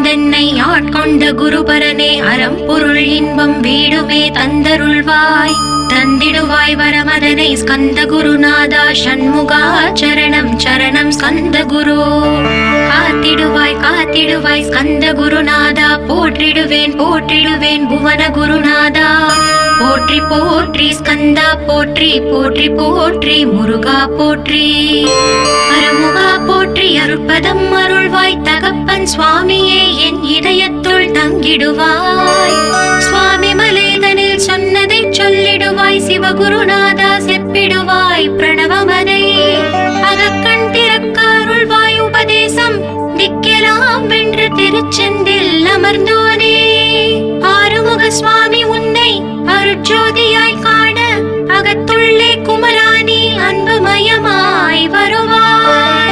வந்தென்னை ஆட்கொண்ட குருபரனே அறம் பொருள் இன்பம் வீடுமே தந்தருள்வாய் தந்திடுவாய் வரமதனை ஸ்கந்த குருநாதா ஷண்முகா சரணம் சரணம் ஸ்கந்த குரு காத்திடுவாய் காத்திடுவாய் ஸ்கந்த குருநாதா போற்றிடுவேன் போற்றிடுவேன் புவன குருநாதா போற்றி போற்றி ஸ்கந்தா போற்றி போற்றி போற்றி முருகா போற்றி அருமுகா போற்றி அருட்பதம் அருள்வாய் தகப்பன் சுவாமியே என் இதயத்துள் தங்கிடுவாய் சுவாமி மலேதனில் சொன்னதை சொல்லிடுவாய் சிவகுருநாதா செப்பிடுவாய் பிரணவமதை அகக்கண் திறக்க அருள்வாய் உபதேசம் திக்கெல்லாம் வென்று திருச்செந்தில் அமர்ந்தோனே ஆறுமுக சுவாமி உன்னை அருட்ஜோதியாய் காண அகத்துள்ளே குமராணி அன்புமயமாய் வருவாய்.